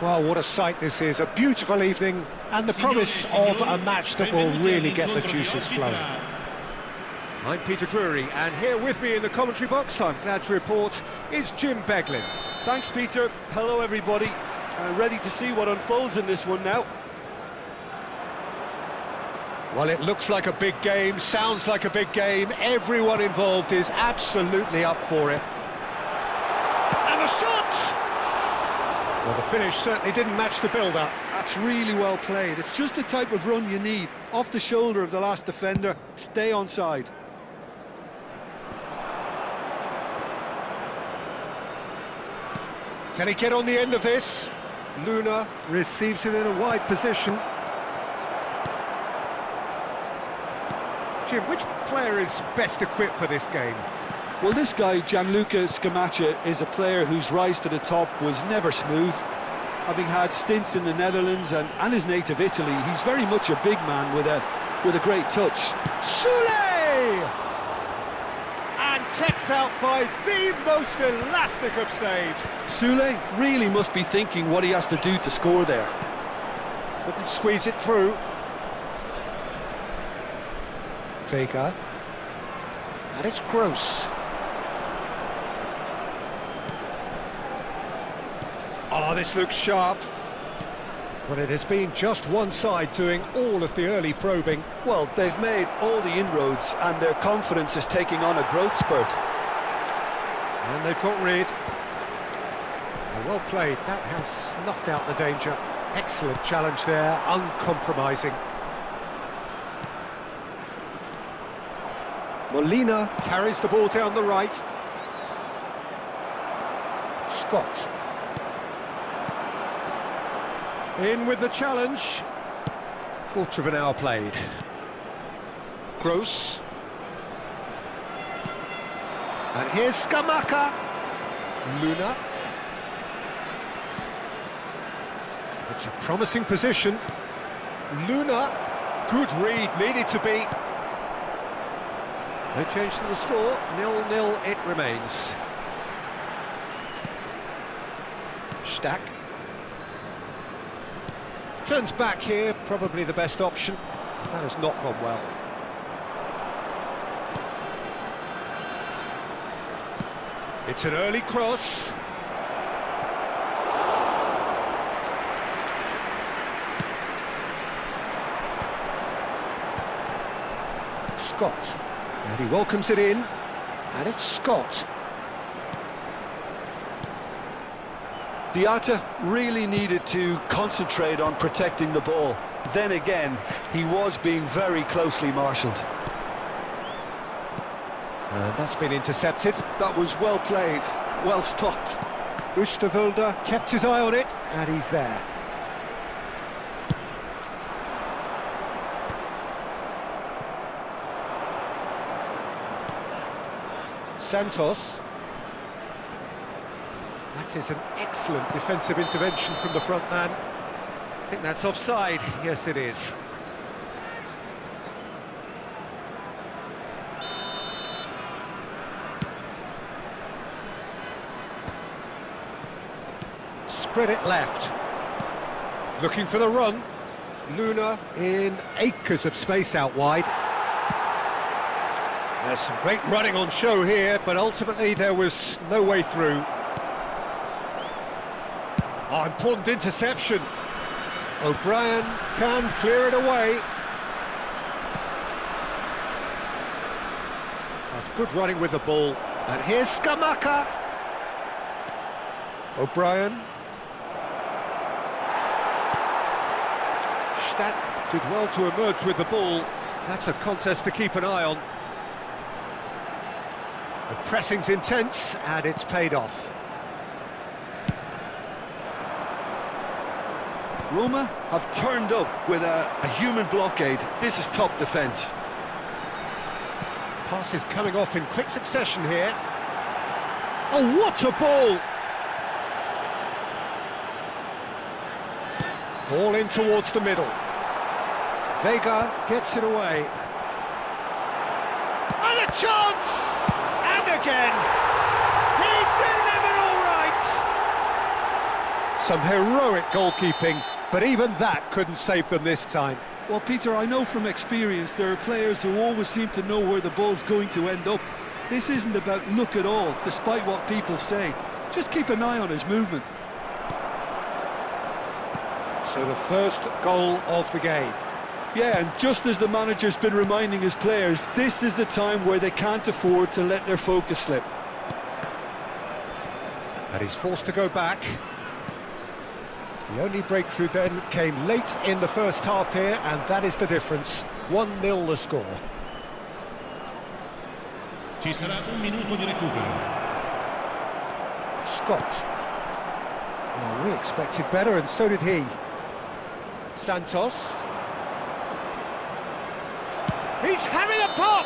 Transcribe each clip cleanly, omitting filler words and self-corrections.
Well, what a sight this is, a beautiful evening and the promise of a match that will really get the juices flowing. I'm Peter Drury, and here with me in the commentary box, I'm glad to report, is Jim Beglin. Thanks, Peter. Hello, everybody. Ready to see what unfolds in this one now. Well, it looks like a big game, sounds like a big game. Everyone involved is absolutely up for it. And the shot! Well, the finish certainly didn't match the build-up. That's really well played. It's just the type of run you need. Off the shoulder of the last defender, stay onside. Can he get on the end of this? Luna receives it in a wide position. Jim, which player is best equipped for this game? Well, this guy, Gianluca Scamacca, is a player whose rise to the top was never smooth. Having had stints in the Netherlands and his native Italy, he's very much a big man with a great touch. Soulé! And kept out by the most elastic of saves. Soulé really must be thinking what he has to do to score there. Couldn't squeeze it through. Vega. And it's Gross. Oh, this looks sharp. Well, it has been just one side doing all of the early probing. Well, they've made all the inroads and their confidence is taking on a growth spurt. And they've got rid. Well played, that has snuffed out the danger. Excellent challenge there, uncompromising. Molina carries the ball down the right. Scott. In with the challenge. Quarter of an hour played. Gross. And here's Scamacca. Luna. It's a promising position. Luna. Good read, needed to be. No change to the score, 0-0 it remains. Stack. Turns back here, probably the best option. That has not gone well. It's an early cross. Scott. And he welcomes it in, and it's Scott. Diatta really needed to concentrate on protecting the ball. Then again, he was being very closely marshalled. And that's been intercepted. That was well played, well stopped. Oosterwolde kept his eye on it, and he's there. Santos. That is an excellent defensive intervention from the front man. I think that's offside. Yes, it is. Spread it left. Looking for the run. Luna in acres of space out wide. There's some great running on show here, but ultimately there was no way through. Oh, important interception. O'Brien can clear it away. That's good running with the ball. And here's Scamacca. O'Brien. Stadt did well to emerge with the ball. That's a contest to keep an eye on. The pressing's intense, and it's paid off. Roma have turned up with a human blockade. This is top defence. Passes coming off in quick succession here. Oh, what a ball! Ball in towards the middle. Vega gets it away. And a chance! And again! He's delivered all right! Some heroic goalkeeping, but even that couldn't save them this time. Well, Peter, I know from experience there are players who always seem to know where the ball's going to end up. This isn't about luck at all, despite what people say. Just keep an eye on his movement. So the first goal of the game. Yeah, and just as the manager's been reminding his players, this is the time where they can't afford to let their focus slip. And he's forced to go back. The only breakthrough then came late in the first half here, and that is the difference. 1-0 the score. Ci sarà un minuto di recupero. Scott. Well, we expected better, and so did he. Santos. He's having a pop!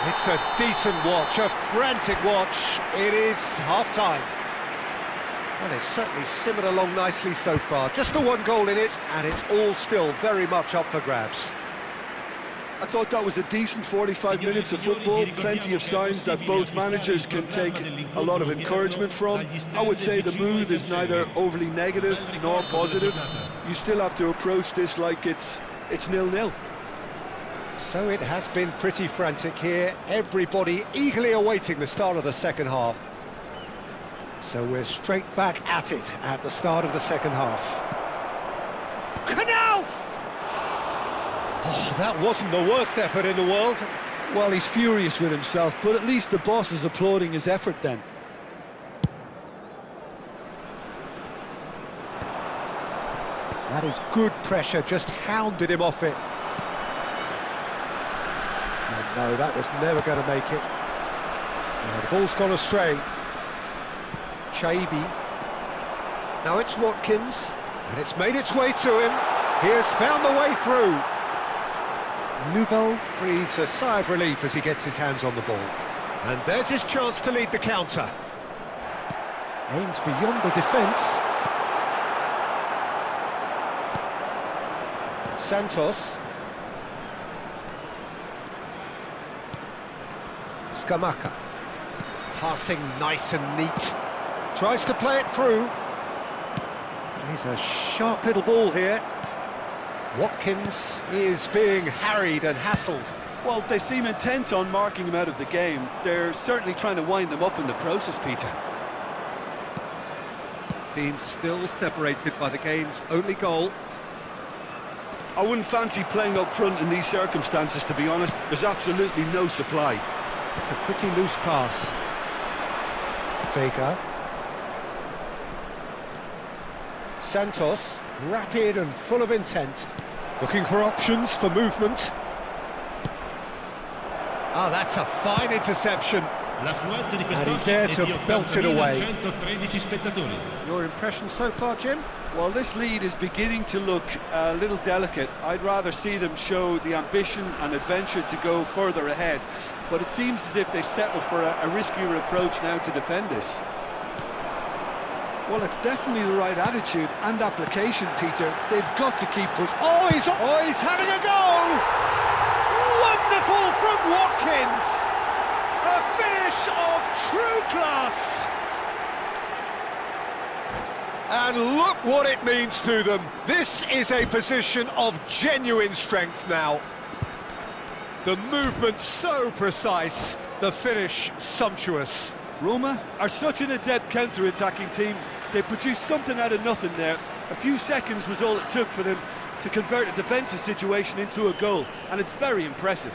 It's a decent watch, a frantic watch. It is half-time. Well, it's certainly simmered along nicely so far. Just the one goal in it, and it's all still very much up for grabs. I thought that was a decent 45 minutes of football, plenty of signs that both managers can take a lot of encouragement from. I would say the mood is neither overly negative nor positive. You still have to approach this like it's 0-0. So it has been pretty frantic here, everybody eagerly awaiting the start of the second half. So we're straight back at it at the start of the second half. Knauf! Oh, that wasn't the worst effort in the world. Well, he's furious with himself, but at least the boss is applauding his effort then. That is good pressure, just hounded him off it. No, that was never going to make it. No, the ball's gone astray. Chaibi. Now it's Watkins, and it's made its way to him. He has found the way through. Nubel breathes a sigh of relief as he gets his hands on the ball. And there's his chance to lead the counter. Aims beyond the defence. Santos. Scamacca. Passing nice and neat. Tries to play it through. He's a sharp little ball here. Watkins is being harried and hassled. Well, they seem intent on marking him out of the game. They're certainly trying to wind them up in the process, Peter. Team still separated by the game's only goal. I wouldn't fancy playing up front in these circumstances, to be honest. There's absolutely no supply. It's a pretty loose pass. Vega. Santos, rapid and full of intent. Looking for options for movement. Ah, that's a fine interception. And he's there to belt it away. Your impression so far, Jim? Well, this lead is beginning to look a little delicate. I'd rather see them show the ambition and adventure to go further ahead. But it seems as if they settle for a riskier approach now to defend this. Well, it's definitely the right attitude and application, Peter. They've got to keep pushing. Oh, he's having a goal! Wonderful from Watkins! A finish of true class! And look what it means to them. This is a position of genuine strength now. The movement so precise, the finish sumptuous. Roma are such an adept counter-attacking team. They produced something out of nothing there. A few seconds was all it took for them to convert a defensive situation into a goal, and it's very impressive.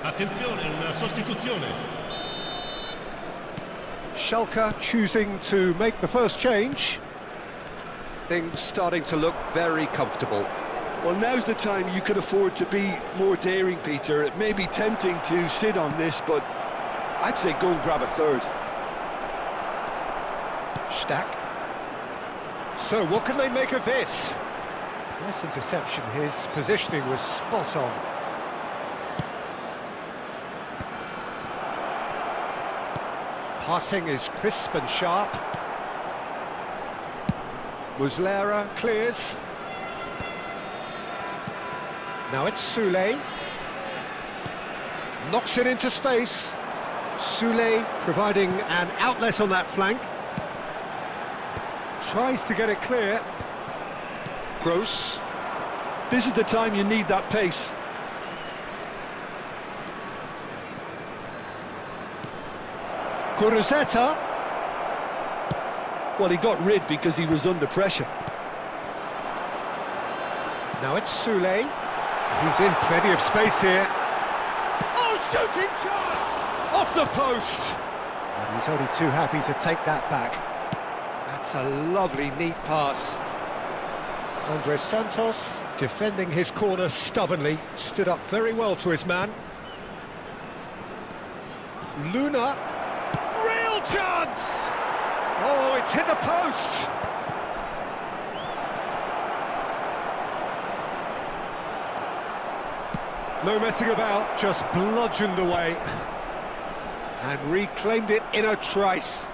Attenzione, una sostituzione. Schalke choosing to make the first change. Things starting to look very comfortable. Well, now's the time you can afford to be more daring, Peter. It may be tempting to sit on this, but I'd say go and grab a third. Stack. So what can they make of this? Nice interception, his positioning was spot on. Passing is crisp and sharp. Muslera clears. Now it's Soulé. Knocks it into space. Soulé providing an outlet on that flank. Tries to get it clear. Gross. This is the time you need that pace. Kuruzeta. Well, he got rid because he was under pressure. Now it's Soulé. He's in plenty of space here. Oh, shooting chance! Off the post! And he's only too happy to take that back. That's a lovely, neat pass. Andres Santos, defending his corner stubbornly, stood up very well to his man. Luna. Real chance! Oh, it's hit the post! No messing about, just bludgeoned away. And reclaimed it in a trice.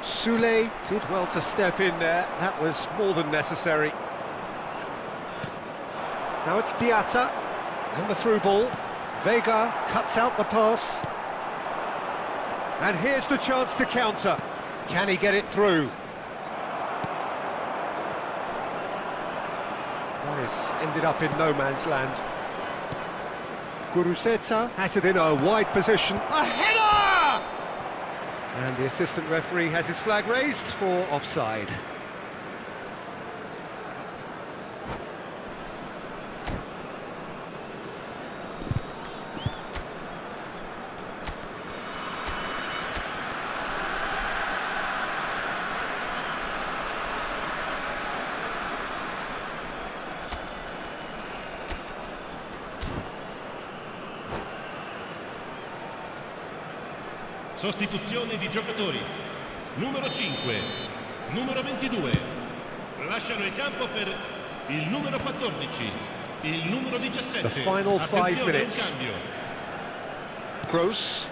Soulé did well to step in there, that was more than necessary. Now it's Diatta, and the through ball. Vega cuts out the pass. And here's the chance to counter. Can he get it through? This ended up in no man's land. Kuruzeta has it in a wide position. A header! And the assistant referee has his flag raised for offside. Sostituzione di giocatori. Numero 5, numero 22. Lasciano il campo per il numero 14, il numero 17. The final 5 minutes. Gross.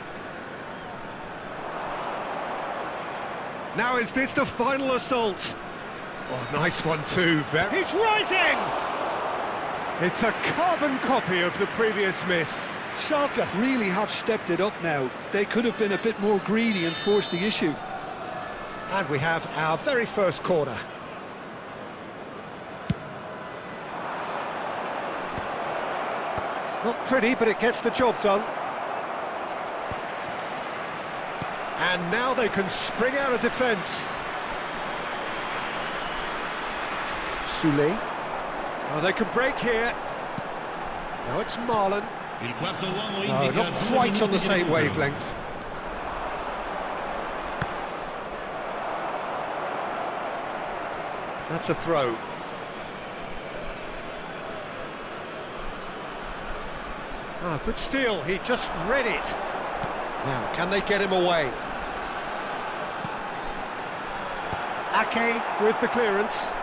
Now is this the final assault? Oh, nice one too. He's rising! It's a carbon copy of the previous miss. Schalke really have stepped it up now. They could have been a bit more greedy and forced the issue. And we have our very first corner. Not pretty, but it gets the job done. And now they can spring out of defence. Soulé. Oh, they can break here. Now it's Marlon. No, not quite on the same wavelength. That's a throw. Ah, good steal, he just read it. Now, can they get him away? Ake with the clearance.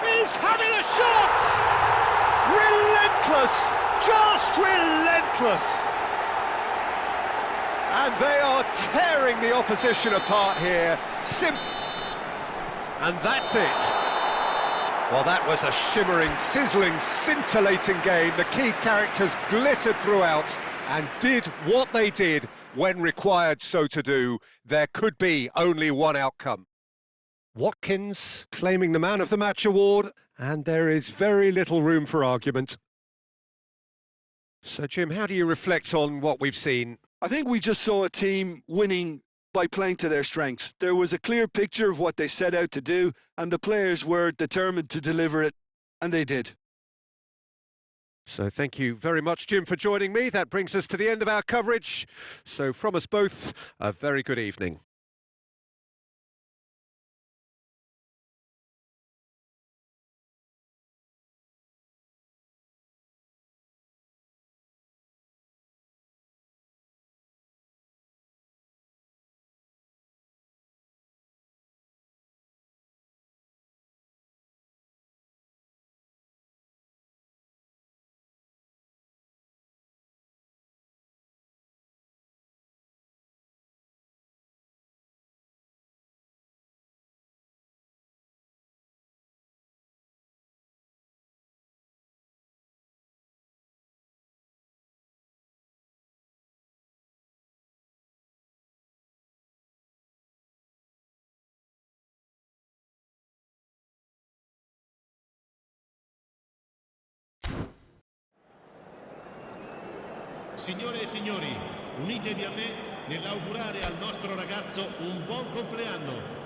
He's having a shot! Relentless! Just relentless! And they are tearing the opposition apart here. And that's it. Well, that was a shimmering, sizzling, scintillating game. The key characters glittered throughout and did what they did when required so to do. There could be only one outcome. Watkins claiming the Man of the Match award, and there is very little room for argument. So, Jim, how do you reflect on what we've seen? I think we just saw a team winning by playing to their strengths. There was a clear picture of what they set out to do, and the players were determined to deliver it, and they did. So thank you very much, Jim, for joining me. That brings us to the end of our coverage. So from us both, a very good evening. Signore e signori, unitevi a me nell'augurare al nostro ragazzo un buon compleanno.